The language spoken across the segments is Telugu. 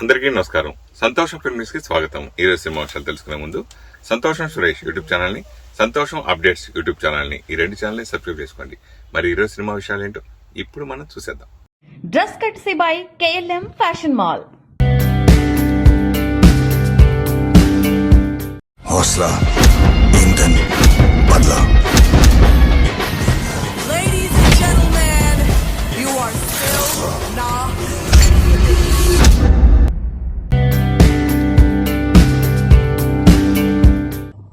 అందరికీ నమస్కారం. సంతోషం ఫిల్మ్ న్యూస్ కి స్వాగతం. ఈ రోజు సినిమా విషయాలు తెలుసుకునే ముందు సంతోషం సురేష్ యూట్యూబ్ ఛానల్ ని, సంతోషం అప్డేట్స్ యూట్యూబ్ ఛానల్ ని, ఈ రెండు ఛానల్ ని సబ్స్క్రైబ్ చేసుకోండి. మరి ఈ రోజు సినిమా విషయాలు ఏంటో ఇప్పుడు మనం చూసేద్దాం. Dress కట్సీ by KLM fashion mall. हौसला, ईंधन, बदला. Ladies and gentlemen, you are still not.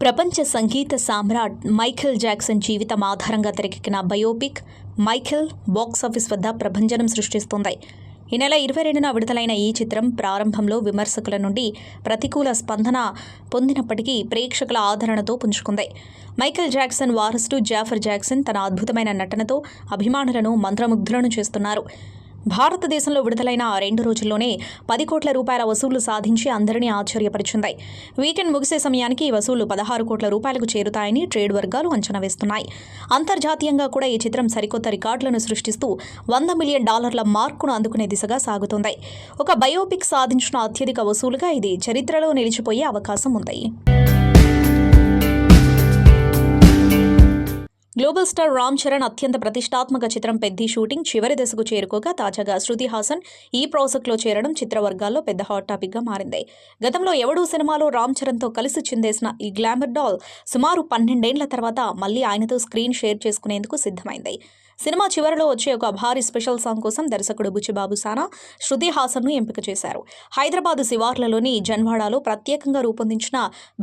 ప్రపంచ సంగీత సామ్రాట్ మైఖేల్ జాక్సన్ జీవితం ఆధారంగా తెరకెక్కిన బయోపిక్ మైఖేల్ బాక్సాఫీస్ వద్ద ప్రభంజనం సృష్టిస్తోంది. ఈ నెల 22న విడుదలైన ఈ చిత్రం ప్రారంభంలో విమర్శకుల నుండి ప్రతికూల స్పందన పొందినప్పటికీ ప్రేక్షకుల ఆదరణతో పుంజుకుంది. మైఖేల్ జాక్సన్ వారసుడు జాఫర్ జాక్సన్ తన అద్భుతమైన నటనతో అభిమానులను మంత్రముగ్ధులను చేస్తున్నారు. భారతదేశంలో విడుదలైన 2 రోజుల్లోనే 10 కోట్ల రూపాయల వసూళ్లు సాధించి అందరినీ ఆశ్చర్యపరిచింది. వీకెండ్ ముగిసే సమయానికి ఈ వసూళ్లు 16 కోట్ల రూపాయలకు చేరుతాయని ట్రేడ్ వర్గాలు అంచనా వేస్తున్నాయి. అంతర్జాతీయంగా కూడా ఈ చిత్రం సరికొత్త రికార్డులను సృష్టిస్తూ $100 మిలియన్ మార్కును అందుకునే దిశగా సాగుతోంది. ఒక బయోపిక్ సాధించిన అత్యధిక వసూలుగా ఇది చరిత్రలో నిలిచిపోయే అవకాశం ఉంది. గ్లోబల్ స్టార్ రామ్ చరణ్ అత్యంత ప్రతిష్టాత్మక చిత్రం పెద్ది షూటింగ్ చివరి దశకు చేరుకోగా తాజాగా శృతి హాసన్ ఈ ప్రాజెక్టులో చేరడం చిత్ర వర్గాల్లో పెద్ద హాట్ టాపిక్గా మారింది. గతంలో ఎవడూ సినిమాలో రామ్ చరణ్తో కలిసి చిందేసిన ఈ గ్లామర్ డాల్ సుమారు 12 ఏళ్ల తర్వాత మళ్లీ ఆయనతో స్క్రీన్ షేర్ చేసుకునేందుకు సిద్ధమైంది. సినిమా చివరిలో వచ్చే ఒక భారీ స్పెషల్ సాంగ్ కోసం దర్శకుడు బుచ్చిబాబు సానా శృతి హాసన్ను ఎంపిక చేశారు. హైదరాబాద్ శివార్లలోని జన్వాడలో ప్రత్యేకంగా రూపొందించిన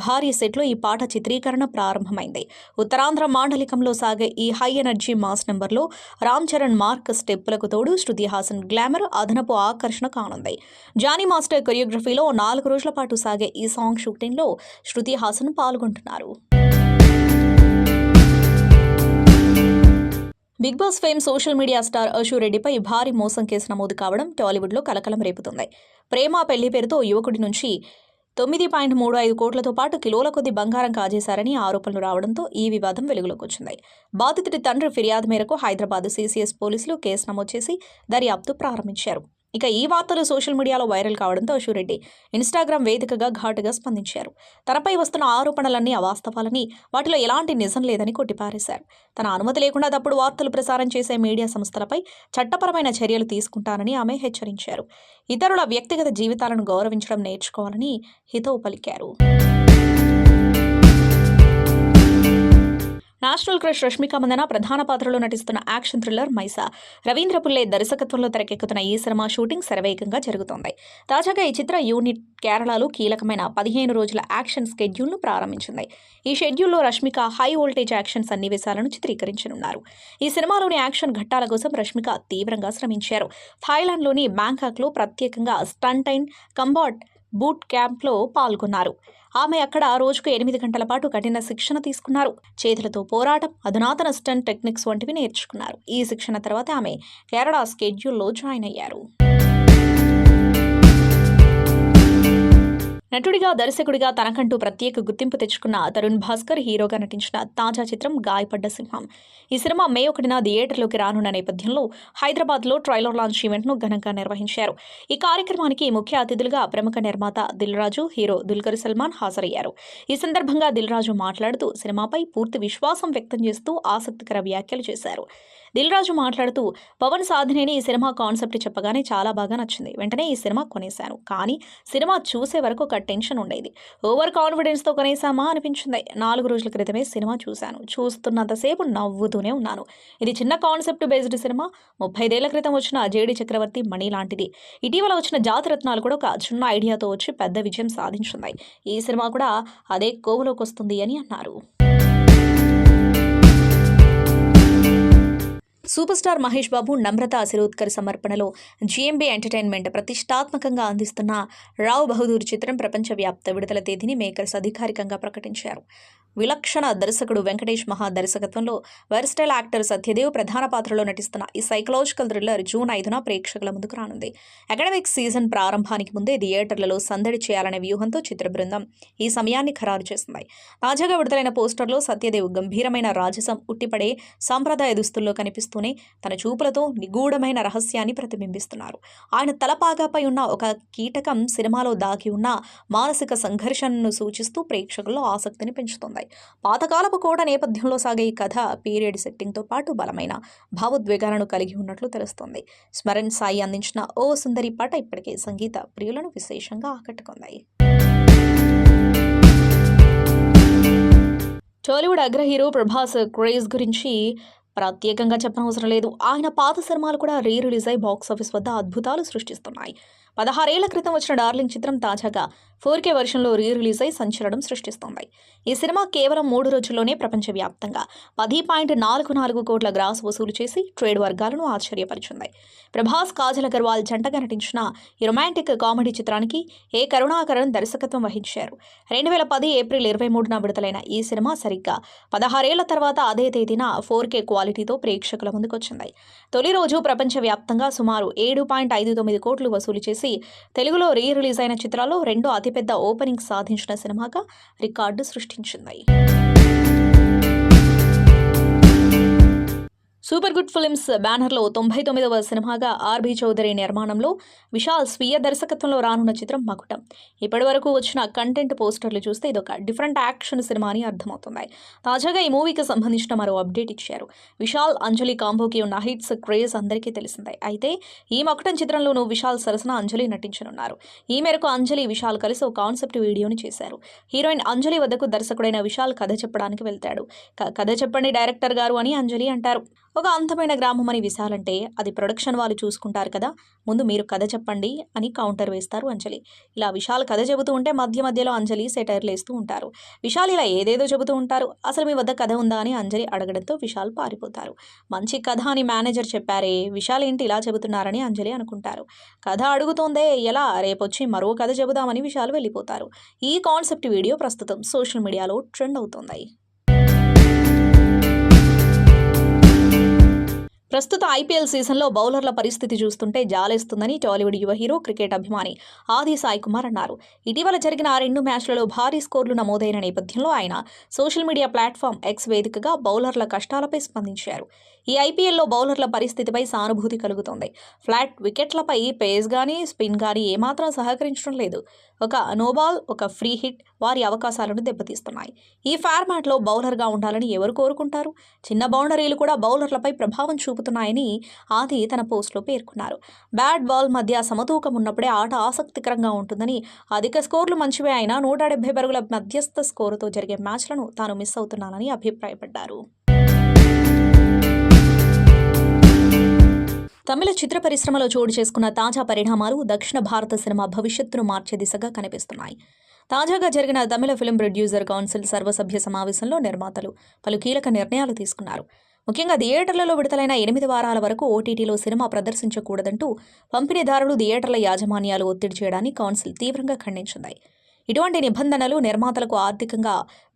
భారీ సెట్లో ఈ పాట చిత్రీకరణ ప్రారంభమైంది. ఉత్తరాంధ్ర మాండలికంలో సాగే ఈ హై ఎనర్జీ మాస్ నెంబర్లో రామ్ చరణ్ మార్క్ స్టెప్పులకు తోడు శృతి హాసన్ గ్లామర్ అదనపు ఆకర్షణ కానుంది. జానీ మాస్టర్ కొరియోగ్రఫీలో 4 రోజుల పాటు సాగే ఈ సాంగ్ షూటింగ్లో శృతి హాసన్ పాల్గొంటున్నారు. Big Boss fame social media star Ashu రెడ్డిపై భారీ మోసం కేసు నమోదు కావడం టాలీవుడ్లో కలకలం రేపుతుంది. ప్రేమ పెళ్లి పేరుతో యువకుడి నుంచి 9.35 కోట్లతో పాటు కిలోల కొద్ది బంగారం కాజేశారని ఆరోపణలు రావడంతో ఈ వివాదం వెలుగులోకి వచ్చింది. బాధితుడి తండ్రి ఫిర్యాదు మేరకు హైదరాబాద్ CCS పోలీసులు కేసు నమోదు చేసి దర్యాప్తు ప్రారంభించారు. ఇక ఈ వార్తలు సోషల్ మీడియాలో వైరల్ కావడంతో అశురెడ్డి ఇన్స్టాగ్రామ్ వేదికగా ఘాటుగా స్పందించారు. తనపై వస్తున్న ఆరోపణలన్నీ అవాస్తవాలని, వాటిలో ఎలాంటి నిజం లేదని కొట్టిపారేశారు. తన అనుమతి లేకుండా తప్పుడు వార్తలు ప్రసారం చేసే మీడియా సంస్థలపై చట్టపరమైన చర్యలు తీసుకుంటానని ఆమె హెచ్చరించారు. ఇతరుల వ్యక్తిగత జీవితాలను గౌరవించడం నేర్చుకోవాలని హితవు పలికారు. నేషనల్ క్రష్ రష్మిక మందన ప్రధాన పాత్రలో నటిస్తున్న యాక్షన్ థ్రిల్లర్ మైసా రవీంద్ర పుల్లే దర్శకత్వంలో తెరకెక్కుతున్న ఈ సినిమా షూటింగ్ శరవేగంగా జరుగుతోంది. తాజాగా ఈ చిత్ర యూనిట్ కేరళలో కీలకమైన 15 రోజుల యాక్షన్ స్కెడ్యూల్ను ప్రారంభించింది. ఈ షెడ్యూల్లో రష్మిక హై వోల్టేజ్ యాక్షన్ సన్నివేశాలను చిత్రీకరించనున్నారు. ఈ సినిమాలోని యాక్షన్ ఘట్టాల కోసం రష్మిక తీవ్రంగా శ్రమించారు. థాయిలాండ్లోని బ్యాంకాక్లో ప్రత్యేకంగా స్టంట్ అండ్ కంబాట్ బూట్ క్యాంప్లో పాల్గొన్నారు. ఆమె అక్కడ రోజుకు 8 గంటల పాటు కఠిన శిక్షణ తీసుకున్నారు. చేతులతో పోరాటం, అధునాతన స్టంట్ టెక్నిక్స్ వంటివి నేర్చుకున్నారు. ఈ శిక్షణ తర్వాత ఆమె కేరళ స్కెడ్యూల్లో జాయిన్ అయ్యారు. నటుడిగా, దర్శకుడిగా తనకంటూ ప్రత్యేక గుర్తింపు తెచ్చుకున్న తరుణ్ భాస్కర్ హీరోగా నటించిన తాజా చిత్రం గాయపడ్డ సింహం. ఈ సినిమా మే 1న థియేటర్లోకి రానున్న నేపథ్యంలో హైదరాబాద్లో ట్రైలర్ లాంచ్ ఈవెంట్ను ఘనంగా నిర్వహించారు. ఈ కార్యక్రమానికి ముఖ్య అతిథులుగా ప్రముఖ నిర్మాత దిల్ రాజు, హీరో దుల్కర్ సల్మాన్ హాజరయ్యారు. ఈ సందర్భంగా దిల్ రాజు మాట్లాడుతూ సినిమాపై పూర్తి విశ్వాసం వ్యక్తం చేస్తూ ఆసక్తికర వ్యాఖ్యలు చేశారు. దిల్ రాజు మాట్లాడుతూ పవన్ సాధినేని ఈ సినిమా కాన్సెప్ట్ చెప్పగానే చాలా బాగా నచ్చింది. వెంటనే ఈ సినిమా కొనేశాను. కానీ సినిమా చూసే వరకు ఒక టెన్షన్ ఉండేది. ఓవర్ కాన్ఫిడెన్స్తో కొనేసామా అనిపించింది. 4 రోజుల క్రితమే సినిమా చూశాను. చూస్తున్నంతసేపు నవ్వుతూనే ఉన్నాను. ఇది చిన్న కాన్సెప్ట్ బేస్డ్ సినిమా. 35 ఏళ్ల క్రితం వచ్చిన జేడి చక్రవర్తి మణి లాంటిది. ఇటీవల వచ్చిన జాతిరత్నాలు కూడా ఒక చిన్న ఐడియాతో వచ్చి పెద్ద విజయం సాధించింది. ఈ సినిమా కూడా అదే కోవలోకి వస్తుంది అని అన్నారు. సూపర్ స్టార్ మహేష్ బాబు, నమ్రత శిరోద్కర్ సమర్పణలో GMB ఎంటర్టైన్మెంట్ ప్రతిష్టాత్మకంగా అందిస్తున్న రావ్ బహదూర్ చిత్రం ప్రపంచవ్యాప్త విడుదల తేదీని మేకర్స్ అధికారికంగా ప్రకటించారు. విలక్షణ దర్శకుడు వెంకటేష్ మహా దర్శకత్వంలో వెర్స్టైల్ యాక్టర్ సత్యదేవ్ ప్రధాన పాత్రలో నటిస్తున్న ఈ సైకలాజికల్ థ్రిల్లర్ జూన్ 5న ప్రేక్షకుల ముందుకు రానుంది. అకాడమిక్ సీజన్ ప్రారంభానికి ముందే థియేటర్లలో సందడి చేయాలనే వ్యూహంతో చిత్ర బృందం ఈ సమయాన్ని ఖరారు చేసింది. తాజాగా విడుదలైన పోస్టర్లో సత్యదేవ్ గంభీరమైన రాజసం ఉట్టిపడే సాంప్రదాయ దుస్తుల్లో కనిపిస్తూనే తన చూపులతో నిగూఢమైన రహస్యాన్ని ప్రతిబింబిస్తున్నారు. ఆయన తలపాగాపై ఉన్న ఒక కీటకం సినిమాలో దాగి ఉన్న మానసిక సంఘర్షణను సూచిస్తూ ప్రేక్షకుల్లో ఆసక్తిని పెంచుతుంది. పాతకాలపు కోట నేపథ్యంలో సాగే ఈ కథ పీరియడ్ సెట్టింగ్తో పాటు బలమైన భావోద్వేగాలను కలిగి ఉన్నట్లు తెలుస్తోంది. స్మరణ్ సాయి అందించిన ఓ సుందరి పాట ఇప్పటికే సంగీత ప్రియులను విశేషంగా ఆకట్టుకుంది. టాలీవుడ్ అగ్ర హీరో ప్రభాస్ క్రేజ్ గురించి ప్రత్యేకంగా చెప్పనవసరం లేదు. ఆయన పాత సినిమాలు కూడా రిలీజ్ అయి బాక్సాఫీస్ వద్ద అద్భుతాలు సృష్టిస్తున్నాయి. 16 ఏళ్ల క్రితం వచ్చిన డార్లింగ్ చిత్రం తాజాగా 4K వెర్షన్లో రిలీజ్ అయి సంచలనం సృష్టిస్తోంది. ఈ సినిమా కేవలం 3 రోజుల్లోనే ప్రపంచవ్యాప్తంగా 10.44 కోట్ల గ్రాస్ వసూలు చేసి ట్రేడ్ వర్గాలను ఆశ్చర్యపరిచింది. ప్రభాస్, కాజల్ అగర్వాల్ జంటగా నటించిన ఈ రొమాంటిక్ కామెడీ చిత్రానికి ఏ కరుణాకరన్ దర్శకత్వం వహించారు. 2010 ఏప్రిల్ 23న విడుదలైన ఈ సినిమా సరిగ్గా 16 ఏళ్ల తర్వాత అదే తేదీన 4K క్వాలిటీతో ప్రేక్షకుల ముందుకొచ్చింది. తొలి రోజు ప్రపంచవ్యాప్తంగా సుమారు 7.59 కోట్లు వసూలు చేసి తెలుగులో రిలీజ్ అయిన చిత్రాల్లో రెండో అతిపెద్ద ఓపెనింగ్ సాధించిన సినిమాగా రికార్డు సృష్టించింది. సూపర్ గుడ్ ఫిల్మ్స్ బ్యానర్లో 99వ సినిమాగా ఆర్బీ చౌదరి నిర్మాణంలో విశాల్ స్వీయ దర్శకత్వంలో రానున్న చిత్రం మకుటం. ఇప్పటివరకు వచ్చిన కంటెంట్ పోస్టర్లు చూస్తే ఇదొక డిఫరెంట్ యాక్షన్ సినిమా అని అర్థమవుతుంది. తాజాగా ఈ మూవీకి సంబంధించిన మరో అప్డేట్ ఇచ్చారు. విశాల్, అంజలి కాంబోకి ఉన్న హిట్స్ క్రేజ్ అందరికీ తెలిసిందే. అయితే ఈ మకుటం చిత్రంలోనూ విశాల్ సరసన అంజలి నటించనున్నారు. ఈ మేరకు అంజలి, విశాల్ కలిసి ఒక కాన్సెప్ట్ వీడియోని చేశారు. హీరోయిన్ అంజలి వద్దకు దర్శకుడైన విశాల్ కథ చెప్పడానికి వెళ్తాడు. కథ చెప్పండి డైరెక్టర్ గారు అని అంజలి అంటారు. ఒక అందమైన గ్రామం అని విశాల్ అంటే అది ప్రొడక్షన్ వాళ్ళు చూసుకుంటారు కదా, ముందు మీరు కథ చెప్పండి అని కౌంటర్ వేస్తారు అంజలి. ఇలా విశాల్ కథ చెబుతూ ఉంటే మధ్యలో అంజలి సెటైర్లు వేస్తూ ఉంటారు. విశాల్ ఇలా ఏదేదో చెబుతూ ఉంటారు. అసలు మీ వద్ద కథ ఉందా అని అంజలి అడగడంతో విశాల్ పారిపోతారు. మంచి కథ అని మేనేజర్ చెప్పారే, విశాల్ ఏంటి ఇలా చెబుతున్నారని అంజలి అనుకుంటారు. కథ అడుగుతోందే ఎలా, రేపొచ్చి మరో కథ చెబుదామని విశాల్ వెళ్ళిపోతారు. ఈ కాన్సెప్ట్ వీడియో ప్రస్తుతం సోషల్ మీడియాలో ట్రెండ్ అవుతోంది. ప్రస్తుత ఐపీఎల్ సీజన్లో బౌలర్ల పరిస్థితి చూస్తుంటే జాలేస్తుందని టాలీవుడ్ యువ హీరో, క్రికెట్ అభిమాని ఆది సాయి కుమార్ అన్నారు. ఇటీవల జరిగిన 2 మ్యాచ్లలో భారీ స్కోర్లు నమోదైన నేపథ్యంలో ఆయన సోషల్ మీడియా ప్లాట్ఫామ్ ఎక్స్ వేదికగా బౌలర్ల కష్టాలపై స్పందించారు. ఈ ఐపీఎల్లో బౌలర్ల పరిస్థితిపై సానుభూతి కలుగుతోంది. ఫ్లాట్ వికెట్లపై పేస్ గానీ, స్పిన్ గానీ ఏమాత్రం సహకరించడం లేదు. ఒక నోబాల్, ఒక ఫ్రీ హిట్ వారి అవకాశాలను దెబ్బతీస్తున్నాయి. ఈ ఫార్మాట్లో బౌలర్గా ఉండాలని ఎవరు కోరుకుంటారు? చిన్న బౌండరీలు కూడా బౌలర్లపై ప్రభావం చూపుతున్నాయని ఆది తన పోస్టులో పేర్కొన్నారు. బ్యాట్, బాల్ మధ్య సమతూకం ఉన్నప్పుడే ఆట ఆసక్తికరంగా ఉంటుందని, అధిక స్కోర్లు మంచివే అయినా 170 పరుగుల మధ్యస్థ స్కోరుతో జరిగే మ్యాచ్లను తాను మిస్ అవుతున్నానని అభిప్రాయపడ్డారు. తమిళ చిత్ర పరిశ్రమలో చోటు చేసుకున్న తాజా పరిణామాలు దక్షిణ భారత సినిమా భవిష్యత్తును మార్చే దిశగా కనిపిస్తున్నాయి. తాజాగా జరిగిన తమిళ ఫిల్మ్ ప్రొడ్యూసర్ కౌన్సిల్ సర్వసభ్య సమావేశంలో నిర్మాతలు పలు కీలక నిర్ణయాలు తీసుకున్నారు. ముఖ్యంగా థియేటర్లలో విడుదలైన 8 వారాల వరకు ఓటీటీలో సినిమా ప్రదర్శించకూడదంటూ పంపిణీదారులు, థియేటర్ల యాజమాన్యాలు ఒత్తిడి చేయడాన్ని కౌన్సిల్ తీవ్రంగా ఖండించింది. ఇటువంటి నిబంధనలు నిర్మాతలకు ఆర్థికంగా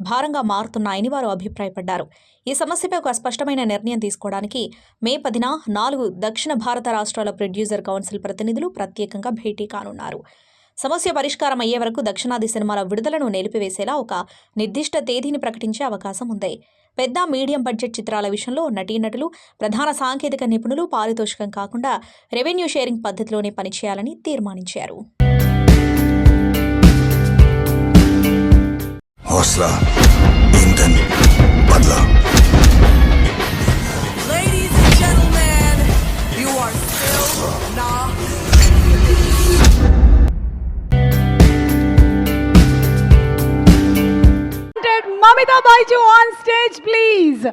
భారంగా మారుతున్నాయని వారు అభిప్రాయపడ్డారు. ఈ సమస్యపై ఒక స్పష్టమైన నిర్ణయం తీసుకోవడానికి మే 10న 4 దక్షిణ భారత రాష్ట్రాల ప్రొడ్యూసర్ కౌన్సిల్ ప్రతినిధులు ప్రత్యేకంగా భేటీ కానున్నారు. సమస్య పరిష్కారం అయ్యే వరకు దక్షిణాది సినిమాల విడుదలను నిలిపివేసేలా ఒక నిర్దిష్ట తేదీని ప్రకటించే అవకాశం ఉంది. పెద్ద, మీడియం బడ్జెట్ చిత్రాల విషయంలో నటీనటులు, ప్రధాన సాంకేతిక నిపుణులు పారితోషికం కాకుండా రెవెన్యూ షేరింగ్ పద్ధతిలోనే పనిచేయాలని తీర్మానించారు. हौसला, ईंधन, बदला. Ladies and gentlemen, you are still not Mamita Baiju on stage, please.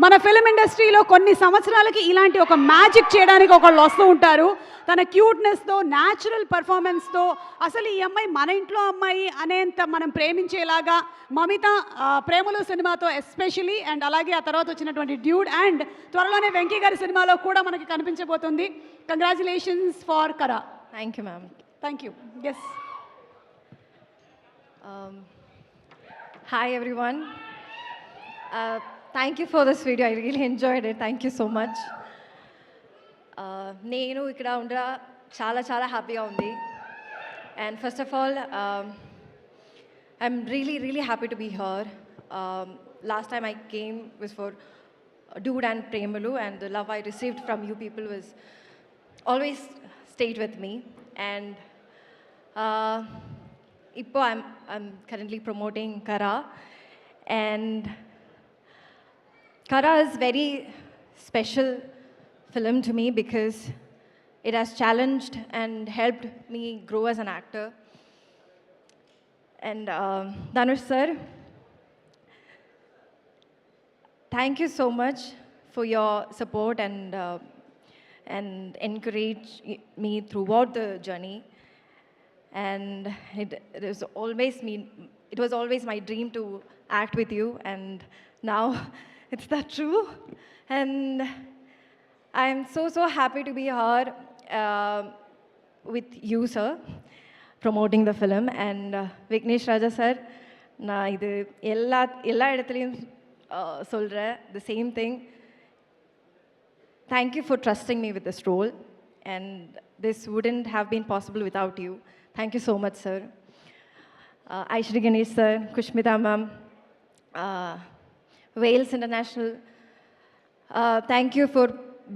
మన ఫిల్మ్ ఇండస్ట్రీలో కొన్ని సంవత్సరాలకి ఇలాంటి ఒక మ్యాజిక్ చేయడానికి ఒకళ్ళు వస్తూ ఉంటారు. తన క్యూట్నెస్తో, న్యాచురల్ పర్ఫార్మెన్స్తో అసలు ఈ అమ్మాయి మన ఇంట్లో అమ్మాయి అనేంత మనం ప్రేమించేలాగా మమిత ప్రేమలు సినిమాతో ఎస్పెషలీ, అండ్ అలాగే ఆ తర్వాత వచ్చినటువంటి డ్యూడ్, అండ్ త్వరలోనే వెంకీ గారి సినిమాలో కూడా మనకి కనిపించబోతుంది. Congratulations for Kara. Thank you, ma'am. Thank you. Yes. Hi, everyone. Thank you for this video. I really enjoyed it. Thank you so much. నేను ఇక్కడ ఉండడం చాలా చాలా హ్యాపీగా ఉంది. And first of all I'm really happy to be here. Last time I came was for Dude and Premalu, and the love I received from you people was always stayed with me. And Ippo, I'm currently promoting Kara, and Kara is very special film to me because it has challenged and helped me grow as an actor. And Dhanush sir, thank you so much for your support and encourage me throughout the journey. And it was always my dream to act with you, and now it's that true. And I'm so happy to be here with you, sir, promoting the film. And Vignesh Raja sir, நான் இது எல்லா இடத்துலையும் சொல்கிறேன் the same thing. Thank you for trusting me with this role, and this wouldn't have been possible without you. Thank you so much, sir. Aishri Ganesh sir, Kushmita ma'am, Wales International, thank you for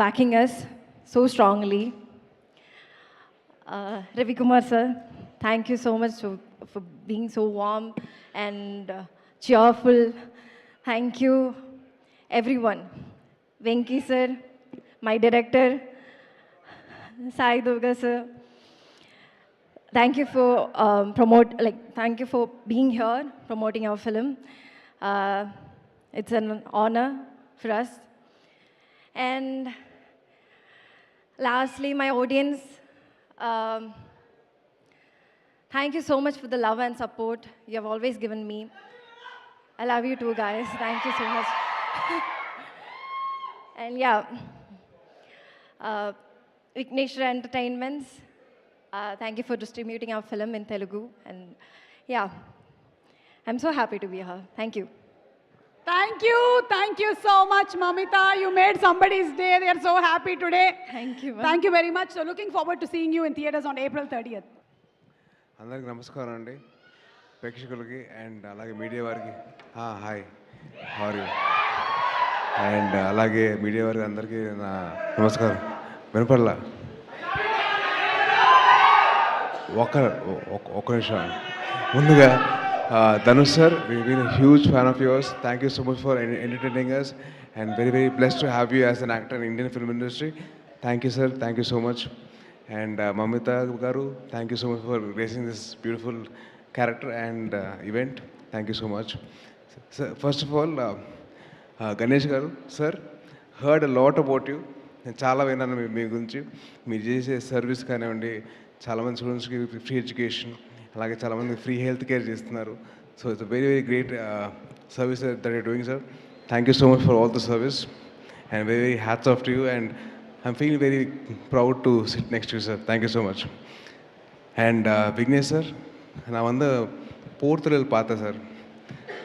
backing us so strongly. Ravi Kumar sir, thank you so much for being so warm and cheerful. Thank you, everyone. Venki sir, my director, Sai Durga sir, thank you for thank you for being here, promoting our film. It's an honor for us. And lastly, my audience, thank you so much for the love and support you have always given me. I love you too, guys. Thank you so much. And yeah, Vigneshwara Entertainments, thank you for distributing our film in Telugu. And yeah, I'm so happy to be here. Thank you. Thank you so much, Mamita. You made somebody's day. They are so happy today. Thank you, ma'am. Thank you very much. So looking forward to seeing you in theaters on April 30th. అందరికి నమస్కారం అండి, ప్రేక్షకులకి అండ్ అలాగే మీడియా వారికి హాయ్ హౌర్ యూ, అండ్ అలాగే మీడియా వారికి అందరికీ నా నమస్కారం. వినపడలా ఒక్క నిమిషం. ముందుగా Dhanush sir, we been huge fan of yours. Thank you so much for entertaining us and very blessed to have you as an actor in Indian film industry. Thank you sir, thank you so much. And Mamita garu, thank you so much for raising this beautiful character and event. Thank you so much. So, first of all, Ganesh garu, sir, heard a lot about you. నేను చాలా విన్నాను మీ గురించి. మీరు చేసే సర్వీస్ కానివ్వండి, చాలామంది స్టూడెంట్స్కి ఫ్రీ ఎడ్యుకేషన్, అలాగే చాలామంది ఫ్రీ హెల్త్ కేర్ చేస్తున్నారు. So it's very great service that you're doing, sir. Thank you so much for all the service and very hats off to you. And I'm feeling very proud to sit next to you, sir. Thank you so much. And Vignesh sir, நான் வந்து போர்த்துறல் பார்த்தேன் சார்.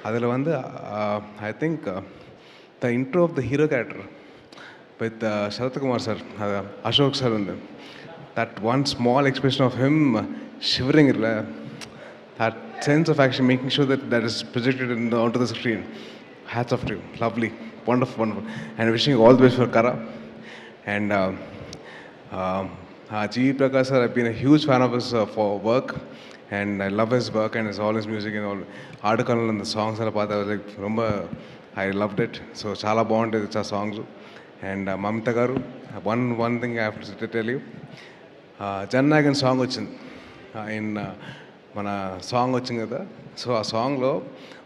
அதில் வந்து I think the intro of the hero character with Sharathkumar sir, Ashok sir, and that one small expression of him shivering, that sense of action, making sure that is projected onto the screen. Hats off to you. Lovely, wonderful. And wishing you all the best for Kara. And G. Prakash sir, I've been a huge fan of his for work, and I love his work and all his music and all article and the songs and I was like, I loved it. So chala bond it's a songs. And Mamita garu, one thing I have to tell you, Jannagan song వచ్చింది in మన సాంగ్ వచ్చింది కదా. సో ఆ సాంగ్లో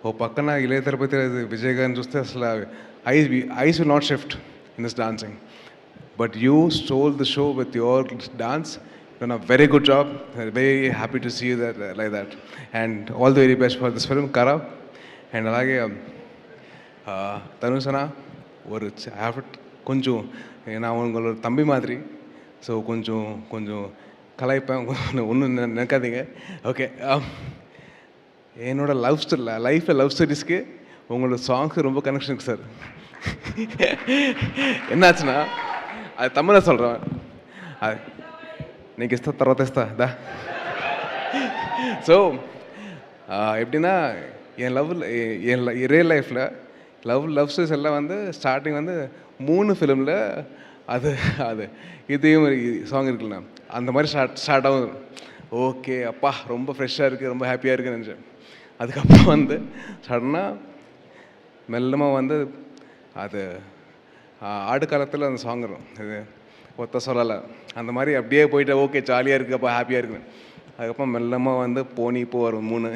ఓ పక్కన ఇళయ తిరుపతి విజయ్ గారిని చూస్తే అసలు ice will not shift in this dancing. But you stole the show with your dance. You've done a very good job. Very happy to see you that like that. And all the very best for this film, Kara. And alage Tanusana, ஒரு கொஞ்சம் நான் உங்களோட தம்பி மாதிரி. ஸோ கொஞ்சம் கலாய்ப்பேன், ஒன்றும் நினைக்காதீங்க. ஓகே, என்னோட லைஃப்பில் லவ் ஸ்டோரிஸ்க்கு உங்களோட சாங்ஸ் ரொம்ப கனெக்ஷன் இருக்கு சார். என்னாச்சுன்னா அது தமிழில் சொல்கிறேன். அது నీకు ఇస్తా తర్వాత ఇస్తా దా. ஸோ எப்படின்னா என் ரியல் லைஃப்பில் லவ் ஸ்டோரிஸ் எல்லாம் வந்து ஸ்டார்டிங் வந்து 3 ஃபிலிமில் அது இதையும் சாங் இருக்குல்ல அந்த மாதிரி ஸ்டார்ட் ஆகும். ஓகே அப்பா ரொம்ப ஃப்ரெஷ்ஷாக இருக்குது, ரொம்ப ஹாப்பியாக இருக்குன்னு நினச்சேன். அதுக்கப்புறம் வந்து சடனாக மெல்லமாக வந்து அது ஆடுகாலத்தில் அந்த சாங் வரும், இது ஒத்த சொல்லலை அந்த மாதிரி அப்படியே போயிட்டு ஓகே ஜாலியாக இருக்குது அப்போ ஹாப்பியாக இருக்குது. அதுக்கப்புறம் மெல்லமாக வந்து போனிப்போ வரும் 3.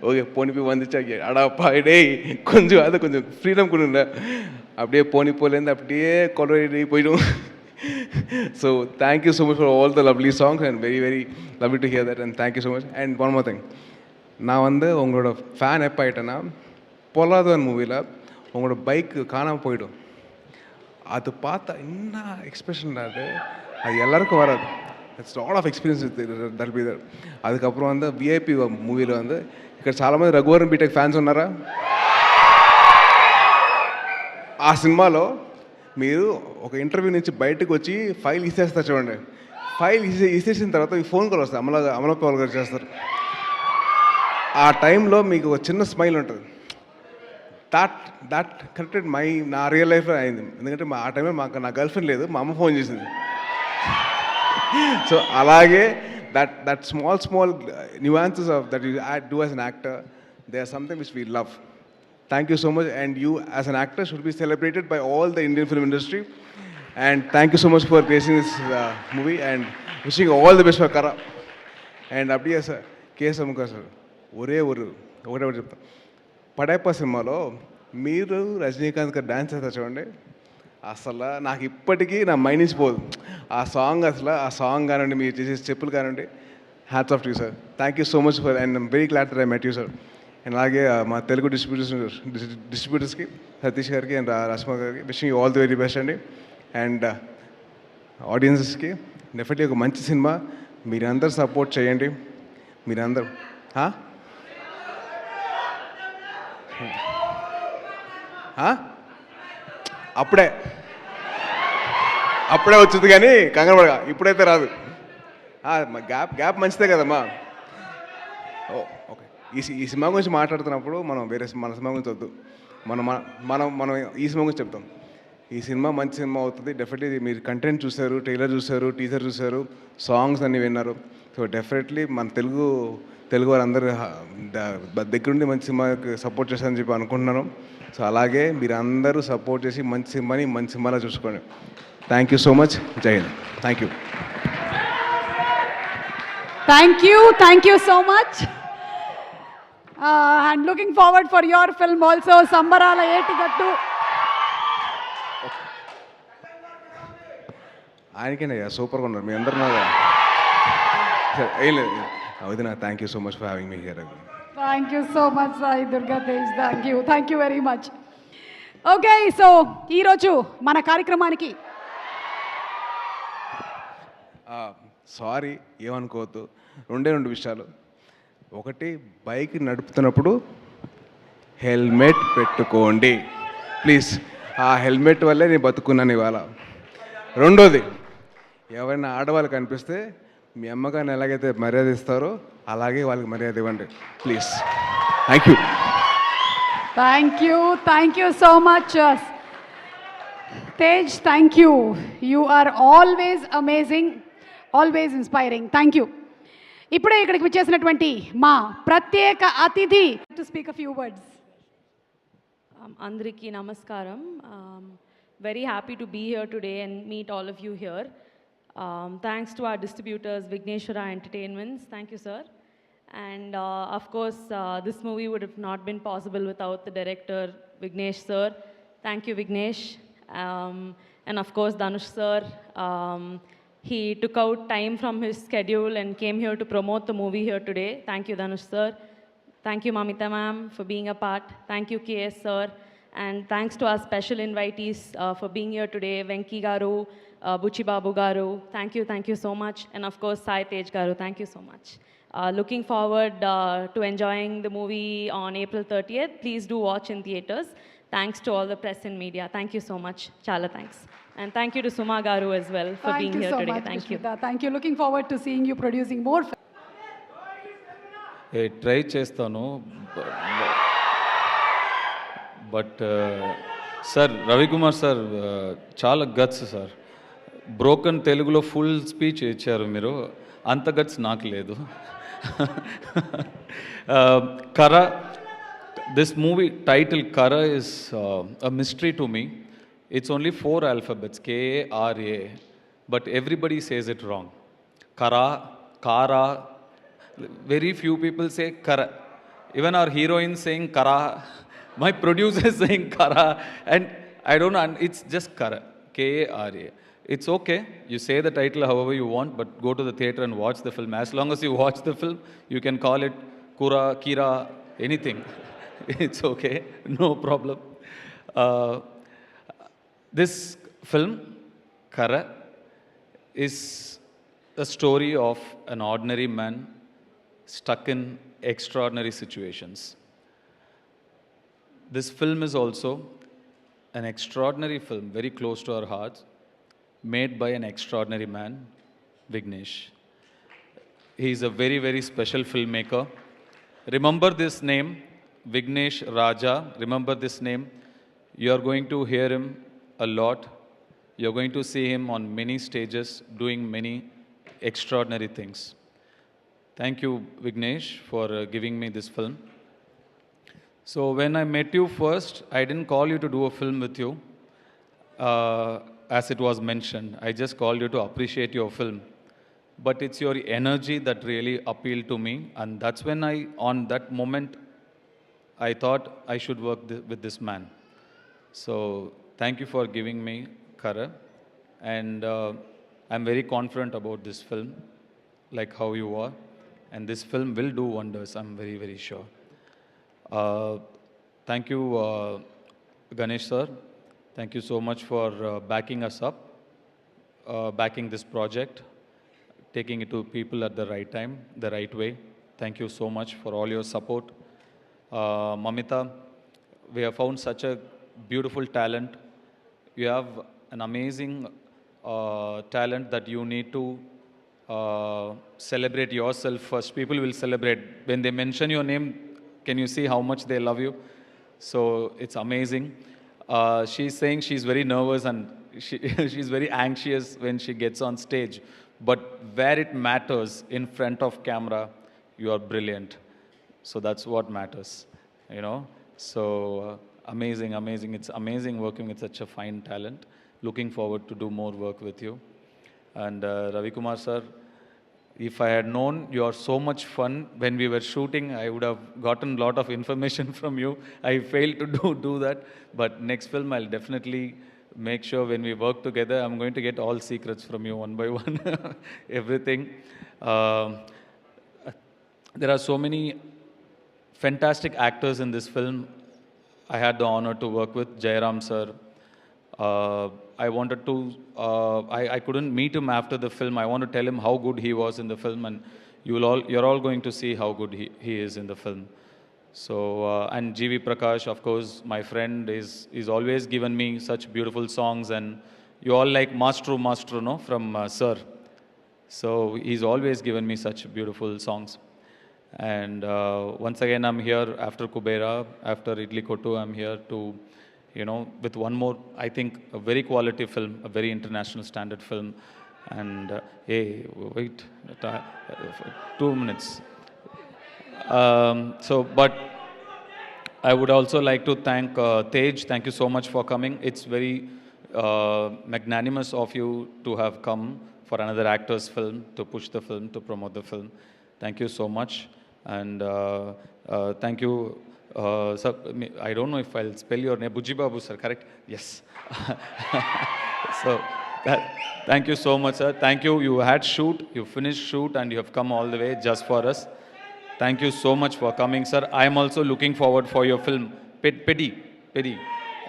ஓகே போனிப்போ வந்துச்சா அடாப்பா டேய் கொஞ்சம் அது கொஞ்சம் ஃப்ரீடம் கொடுங்க. அப்படியே போனிப்போலேருந்து அப்படியே கொலவெடி போயிடும். So thank you so much for all the lovely songs and very very lovely to hear that and thank you so much. And one more thing, நான் வந்து உங்களோட ஃபேன் எப்போ ஆகிட்டேன்னா பொல்லாதவன் மூவியில் உங்களோட பைக்கு காணாமல் போயிடும். அது பார்த்தா என்ன எக்ஸ்பிரஷன் அது எல்லாருக்கும் வராது. It's lot of experience that be there. அதுக்கப்புறம் வந்து విఐపి మూవీలో வந்து ఇక్కడ చాలామంది రఘువరన్ బీటెక్ ఫ్యాన్స్ ఉన్నారా? ఆ సినిమాలో మీరు ఒక ఇంటర్వ్యూ నుంచి బయటకు వచ్చి ఫైల్ ఇసేస్తారు చూడండి. ఫైల్ ఇసేసిన తర్వాత ఈ ఫోన్ కాల్ వస్తుంది, అమలాపాల్ గారు చేస్తారు. ఆ టైంలో మీకు ఒక చిన్న స్మైల్ ఉంటుంది. దట్ కరెక్టెడ్ నా రియల్ లైఫ్లో అయింది. ఎందుకంటే ఆ టైంలో నా గర్ల్ ఫ్రెండ్ లేదు, మా అమ్మ ఫోన్ చేసింది. సో అలాగే that small nuances of that you do as an actor, they are something which we love. Thank you so much, and you as an actor should be celebrated by all the Indian film industry, and thank you so much for gracing this movie and wishing you all the best for Kara. And அப்படியே సార్ కేశముఖ సార్ ఒకటే చెప్తాను, పడైప సినిమాలో మీరు రజనీకాంత్ గారు డ్యాన్స్ చేస్తారు చూడండి, అసలు నాకు ఇప్పటికీ నా మైండ్ నుంచి పోదు ఆ సాంగ్. అసలు ఆ సాంగ్ కానివ్వండి, మీరు చేసే స్టెప్పులు కానివ్వండి, hats off to you sir. Thank you so much for and I'm very glad that I met you sir. And అలాగే మా తెలుగు డిస్ట్రిబ్యూటర్స్కి సతీష్ గారికి అండ్ రష్మ గారికి wishing you all the very best అండి. అండ్ ఆడియన్సెస్కి డెఫినెట్లీ ఒక మంచి సినిమా, మీరందరూ సపోర్ట్ చేయండి. మీరందరూ అప్పుడే వచ్చింది కానీ కంగారు పడగా, ఇప్పుడైతే రాదు. గ్యాప్ మంచిదే కదమ్మా. ఓకే, ఈ సినిమా గురించి మాట్లాడుతున్నప్పుడు మనం మన సినిమా గురించి వద్దు, మనం ఈ సినిమా గురించి చెప్తాం. ఈ సినిమా మంచి సినిమా అవుతుంది డెఫినెట్లీ. మీరు కంటెంట్ చూశారు, ట్రైలర్ చూశారు, టీజర్ చూశారు, సాంగ్స్ అన్నీ విన్నారు. సో డెఫినెట్లీ మన తెలుగు వారందరూ దగ్గరుండి మంచి సినిమాకి సపోర్ట్ చేస్తారని చెప్పి అనుకుంటున్నాను. సో అలాగే మీరు అందరూ సపోర్ట్ చేసి మంచి సినిమాలో చూసుకోండి. Thank you so much. జై హింద్. Thank you. Thank you so much. And looking forward for your film also, Sambarala Yetigattu. ఆయనకేనయ్యా సూపర్గా ఉన్నారు మీ అందరు. ఏం లేదు వదిన, thank you so much for having me here. Thank you so much Sai Durga Tej. Thank you very much. Okay, so ఈరోజు మన కార్యక్రమానికి సారీ ఏమనుకోవద్దు, 2 విషయాలు. ఒకటి, బైక్ నడుపుతున్నప్పుడు హెల్మెట్ పెట్టుకోండి ప్లీజ్. ఆ హెల్మెట్ వల్లే నేను బతుకున్నాను ఇవాళ. రెండోది, ఎవరైనా ఆడవాళ్ళు కనిపిస్తే మీ అమ్మగారిని ఎలాగైతే మర్యాద ఇస్తారో అలాగే వాళ్ళకి మర్యాద ఇవ్వండి please. Thank you so much Tej. Thank you. You are always amazing, always inspiring. Thank you. ఇప్పుడే ఇక్కడికి వచ్చేసినటువంటి మా ప్రత్యేక అతిథి to speak a few words. అందరికీ నమస్కారం. Very happy to be here today and meet all of you here. Thanks to our distributors, Vigneshwara Entertainments. Thank you, sir. And of course, this movie would have not been possible without the director, Vignesh sir. Thank you, Vignesh. And of course, Dhanush sir. He took out time from his schedule and came here to promote the movie here today. Thank you, Dhanush sir. Thank you, Mamita ma'am, for being a part. Thank you, KS sir. And thanks to our special invitees for being here today, Venki Garu, Buchi Babu Garu. Thank you so much. And of course, Sai Tej Garu, thank you so much. Looking forward to enjoying the movie on April 30th. Please do watch in theaters. Thanks to all the press and media. Thank you so much. Chala thanks. And thank you to Suma Garu as well for Thank being you here so today. much, Thank you. Vishmita. Thank you. Looking forward to seeing you producing more. Try చేస్తాను బట్ సార్ రవికుమార్ సార్ చాలా గట్స్ సార్ బ్రోకన్ తెలుగులో ఫుల్ స్పీచ్ ఇచ్చారు మీరు అంత గట్స్ నాకు లేదు Kara this movie title Kara is a mystery to me it's only 4 alphabets KARA but everybody says it wrong Kara Kara very few people say kara, even our heroine saying kara, my producer is saying kara, and I don't know, and it's just kara, KARA. It's okay, you say the title however you want, but go to the theatre and watch the film. As long as you watch the film, you can call it Kura, Kira, anything. It's okay, no problem. This film, Kara, is a story of an ordinary man stuck in extraordinary situations. This film is also an extraordinary film, very close to our hearts, made by an extraordinary man, Vignesh. He is a very, very special filmmaker. Remember this name, Vignesh Raja. Remember this name. You are going to hear him a lot. You are going to see him on many stages doing many extraordinary things. Thank you, Vignesh, for giving me this film. So when I met you first, I didn't call you to do a film with you, as it was mentioned. I just called you to appreciate your film. But it's your energy that really appealed to me, and that's when on that moment, I thought I should work with this man. So thank you for giving me Kara, and I'm very confident about this film, like how you are. And this film will do wonders, I'm very, very sure. Thank you, Ganesh sir. Thank you so much for backing us up, backing this project, taking it to people at the right time, the right way. Thank you so much for all your support. Mamita, we have found such a beautiful talent. You have an amazing talent that you need to celebrate yourself first. People will celebrate. When they mention your name, can you see how much they love you? So it's amazing. She's saying she's very nervous and she's very anxious when she gets on stage. But where it matters, in front of camera, you are brilliant. So that's what matters, you know. So amazing, amazing. It's amazing working with such a fine talent. Looking forward to do more work with you. And Ravi Kumar sir, if I had known you are so much fun when we were shooting, I would have gotten a lot of information from you. I failed to do that. But next film, I'll definitely make sure when we work together, I'm going to get all secrets from you one by one, everything. There are so many fantastic actors in this film. I had the honor to work with Jairam sir. I wanted to, I couldn't meet him after the film. I want to tell him how good he was in the film, and you're all going to see how good he is in the film. So, and GV Prakash, of course, my friend, is always given me such beautiful songs, and you all like Maestro, no, from Sir. So he's always given me such beautiful songs. And once again, I'm here after Kubera, after Idli Kottu, I'm here to, you know, with one more, I think, a very quality film, a very international standard film. And, hey, wait, 2 minutes. But I would also like to thank Tej. Thank you so much for coming. It's very magnanimous of you to have come for another actor's film, to push the film, to promote the film. Thank you so much. And thank you. Sir, I don't know if I'll spell your name. Bujji Babu, sir, correct? Yes. So, thank you so much, sir. Thank you. You had shoot, you finished shoot, and you have come all the way just for us. Thank you so much for coming, sir. I am also looking forward for your film, Pedi.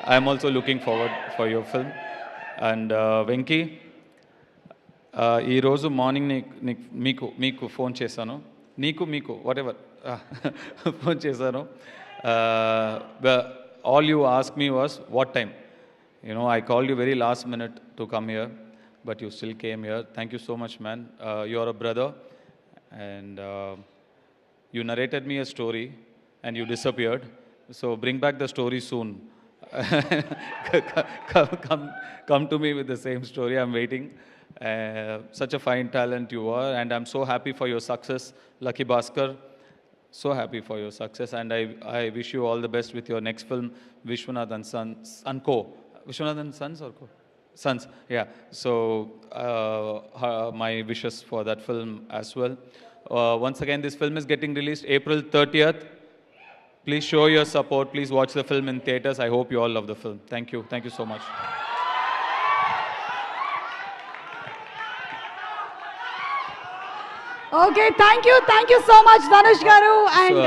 I am also looking forward for your film. And Venki, ఈ రోజు మార్నింగ్ మీకు ఫోన్ చేశాను. మీకు వాట్ ఎవర్ ఫోన్ చేశాను. All you ask me was what time. I called you very last minute to come here, but you still came here. Thank you so much, man. You're a brother, and you narrated me a story, and you disappeared. So bring back the story soon. come to me with the same story. I'm waiting. Such a fine talent you are, and I'm so happy for your success, Lucky Bhaskar. So happy for your success, and I wish you all the best with your next film, Vishwanathan Sons and Co. Vishwanathan Sons or Co? Sons, yeah. So my wishes for that film as well. Once again, this film is getting released April 30th. Please show your support. Please watch the film in theaters. I hope you all love the film. Thank you. Thank you so much. Okay, thank you so much Dhanush garu. And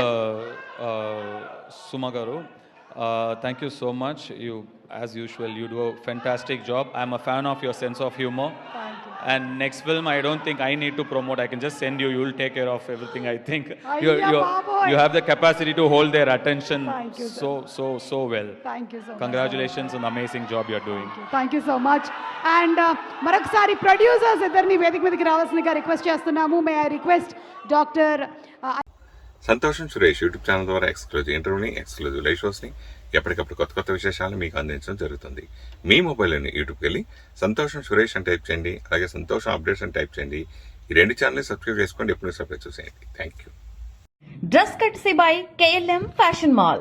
Suma garu, thank you so much. You, as usual, you do a fantastic job. I'm a fan of your sense of humor. Thank you. And next film, I don't think I need to promote. I can just send you. You'll take care of everything, I think. Ayya baboy. You have the capacity to hold their attention Thank you, sir. so well. Thank you so much. Congratulations on the amazing job you're doing. Thank you so much. And మరొకసారి ప్రొడ్యూసర్స్ ఇద్దరిని వేదిక మీదకి రావాల్సిందిగా రిక్వెస్ట్ చేస్తున్నాము. మే ఐ రిక్వెస్ట్ డాక్టర్ సంతోషం సురేష్ యూట్యూబ్ ఛానల్ ద్వారా ఎక్స్క్లూజివ్ ఇంటర్వ్యూని, ఎక్స్క్లూజివ్ లైవ్ షోస్ని, ఎప్పటికప్పుడు కొత్త విశేషాలను మీకు అందించడం జరుగుతుంది. మీ మొబైల్లోని యూట్యూబ్కి వెళ్ళి సంతోషం సురేష్ అని టైప్ చేయండి, అలాగే సంతోషం అప్డేట్స్ అని టైప్ చేయండి. ఈ 2 ఛానల్ని సబ్స్క్రైబ్ చేసుకోండి, ఎప్పుడు సబ్స్క్రైబ్ చూసేయండి. Thank you. Dress courtesy by KLM Fashion Mall.